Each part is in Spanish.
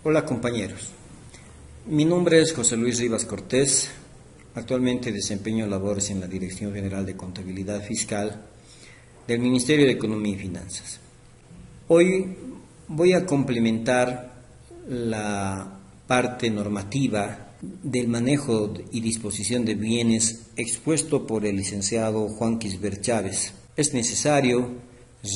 Hola compañeros, mi nombre es José Luis Rivas Cortés, actualmente desempeño labores en la Dirección General de Contabilidad Fiscal del Ministerio de Economía y Finanzas. Hoy voy a complementar la parte normativa del manejo y disposición de bienes expuesto por el licenciado Juan Quisbert Chávez. Es necesario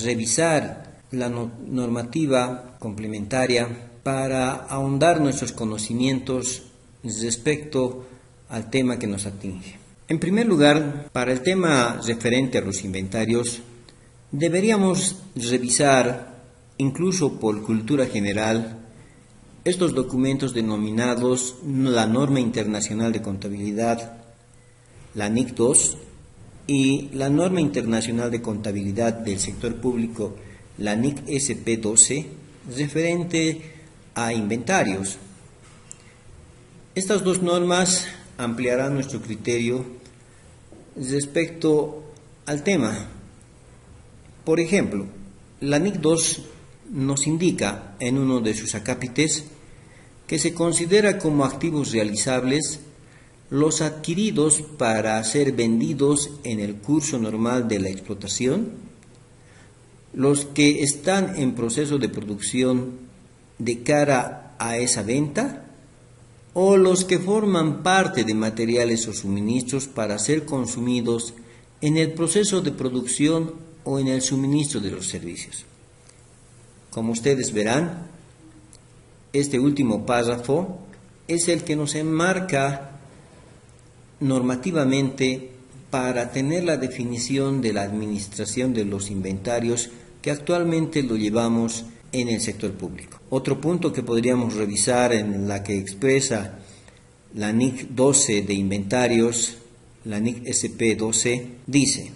revisar la normativa complementaria para ahondar nuestros conocimientos respecto al tema que nos atinge. En primer lugar, para el tema referente a los inventarios, deberíamos revisar, incluso por cultura general, estos documentos denominados la Norma Internacional de Contabilidad, la NIC 2, y la Norma Internacional de Contabilidad del Sector Público, la NIC SP 12, referente a inventarios. Estas dos normas ampliarán nuestro criterio respecto al tema. Por ejemplo, la NIC 2 nos indica en uno de sus acápites que se considera como activos realizables los adquiridos para ser vendidos en el curso normal de la explotación, los que están en proceso de producción de cara a esa venta, o los que forman parte de materiales o suministros para ser consumidos en el proceso de producción o en el suministro de los servicios. Como ustedes verán, este último párrafo es el que nos enmarca normativamente para tener la definición de la administración de los inventarios que actualmente lo llevamos en el sector público. Otro punto que podríamos revisar en la que expresa la NIC 12 de inventarios, la NIC SP 12, dice: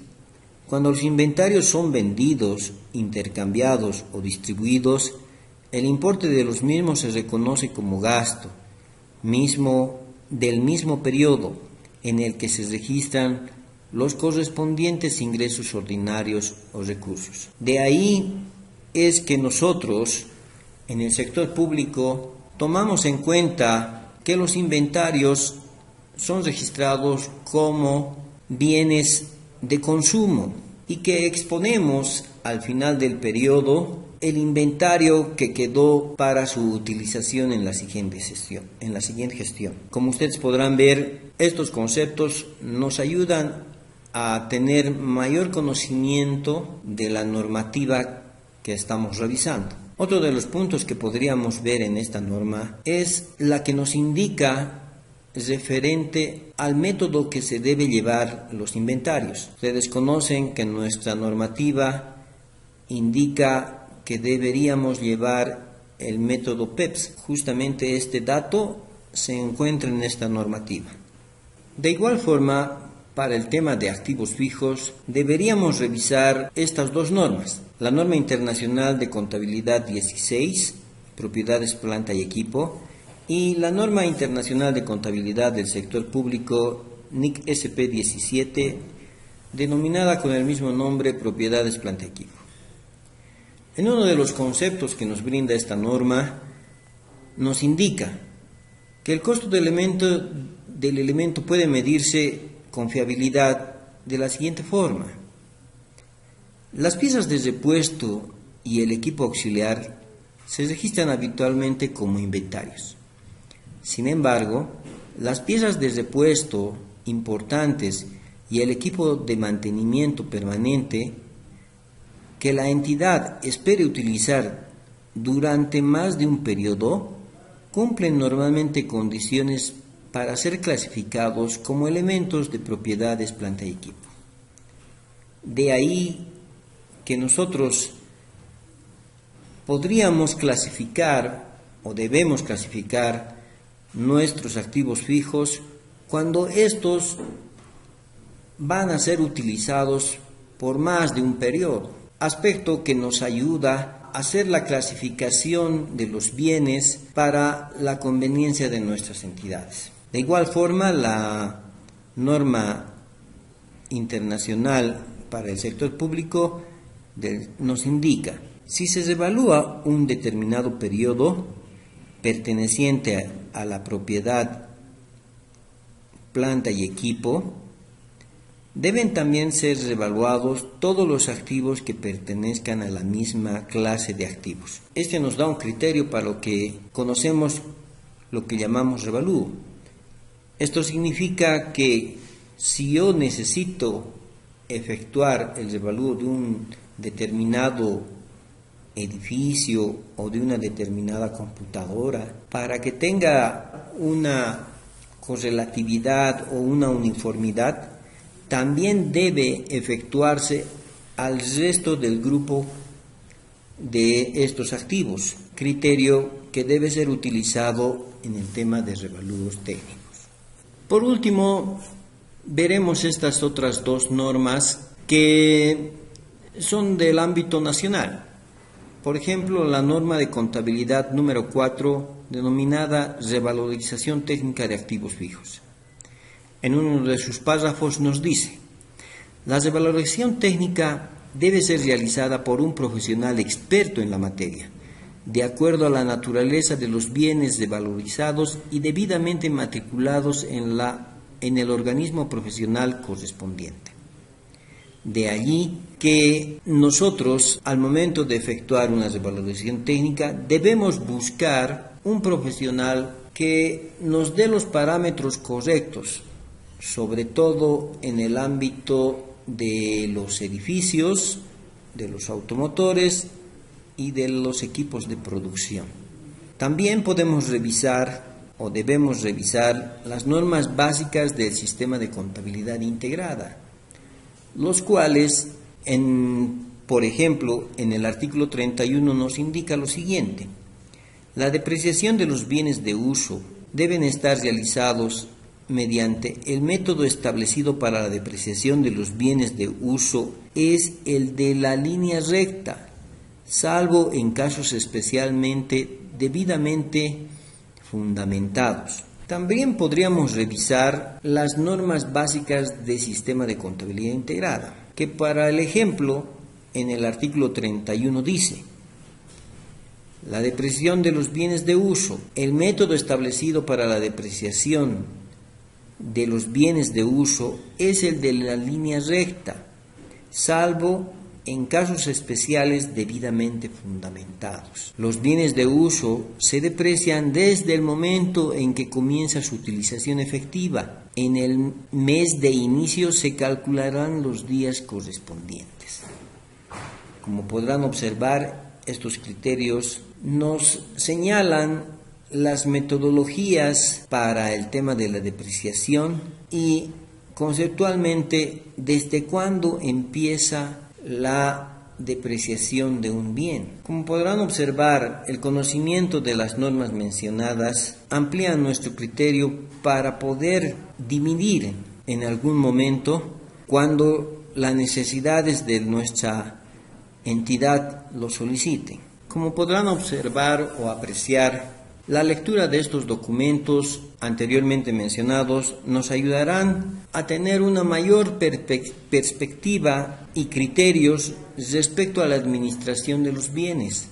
cuando los inventarios son vendidos, intercambiados o distribuidos, el importe de los mismos se reconoce como gasto del mismo periodo en el que se registran los correspondientes ingresos ordinarios o recursos. De ahí es que nosotros, en el sector público, tomamos en cuenta que los inventarios son registrados como bienes de consumo y que exponemos al final del periodo el inventario que quedó para su utilización en la siguiente gestión. Como ustedes podrán ver, estos conceptos nos ayudan a tener mayor conocimiento de la normativa que estamos revisando. Otro de los puntos que podríamos ver en esta norma es la que nos indica referente al método que se debe llevar los inventarios. Ustedes conocen que nuestra normativa indica que deberíamos llevar el método PEPS. Justamente este dato se encuentra en esta normativa. De igual forma, para el tema de activos fijos, deberíamos revisar estas dos normas. La Norma Internacional de Contabilidad 16, Propiedades, Planta y Equipo, y la Norma Internacional de Contabilidad del Sector Público, NIC SP 17, denominada con el mismo nombre, Propiedades, Planta y Equipo. En uno de los conceptos que nos brinda esta norma, nos indica que el costo del elemento puede medirse con fiabilidad de la siguiente forma. Las piezas de repuesto y el equipo auxiliar se registran habitualmente como inventarios. Sin embargo, las piezas de repuesto importantes y el equipo de mantenimiento permanente que la entidad espere utilizar durante más de un periodo cumplen normalmente condiciones para ser clasificados como elementos de propiedades, planta y equipo. De ahí que nosotros podríamos clasificar o debemos clasificar nuestros activos fijos cuando estos van a ser utilizados por más de un periodo, aspecto que nos ayuda a hacer la clasificación de los bienes para la conveniencia de nuestras entidades. De igual forma, la norma internacional para el sector público nos indica: si se evalúa un determinado periodo, perteneciente a la propiedad, planta y equipo, deben también ser revaluados todos los activos que pertenezcan a la misma clase de activos. Este nos da un criterio para lo que conocemos, lo que llamamos revalúo. Esto significa que si yo necesito efectuar el revalúo de un determinado edificio o de una determinada computadora, para que tenga una correlatividad o una uniformidad, también debe efectuarse al resto del grupo de estos activos, criterio que debe ser utilizado en el tema de revalúos técnicos. Por último, veremos estas otras dos normas que son del ámbito nacional. Por ejemplo, la norma de contabilidad número 4, denominada revalorización técnica de activos fijos. En uno de sus párrafos nos dice: la revalorización técnica debe ser realizada por un profesional experto en la materia, de acuerdo a la naturaleza de los bienes revalorizados y debidamente matriculados en el organismo profesional correspondiente. De allí que nosotros, al momento de efectuar una revalorización técnica, debemos buscar un profesional que nos dé los parámetros correctos, sobre todo en el ámbito de los edificios, de los automotores y de los equipos de producción. También podemos revisar o debemos revisar las normas básicas del sistema de contabilidad integrada, los cuales, por ejemplo, en el artículo 31 nos indica lo siguiente: la depreciación de los bienes de uso deben estar realizados mediante el método establecido para la depreciación de los bienes de uso, es el de la línea recta, salvo en casos especialmente debidamente fundamentados. También podríamos revisar las normas básicas del sistema de contabilidad integrada, que para el ejemplo, en el artículo 31 dice: la depreciación de los bienes de uso, el método establecido para la depreciación de los bienes de uso es el de la línea recta, salvo en casos especiales debidamente fundamentados. Los bienes de uso se deprecian desde el momento en que comienza su utilización efectiva. En el mes de inicio se calcularán los días correspondientes. Como podrán observar, estos criterios nos señalan las metodologías para el tema de la depreciación y conceptualmente desde cuándo empieza la depreciación de un bien. Como podrán observar, el conocimiento de las normas mencionadas amplía nuestro criterio para poder dividir en algún momento cuando las necesidades de nuestra entidad lo soliciten. Como podrán observar o apreciar, la lectura de estos documentos anteriormente mencionados nos ayudarán a tener una mayor perspectiva y criterios respecto a la administración de los bienes,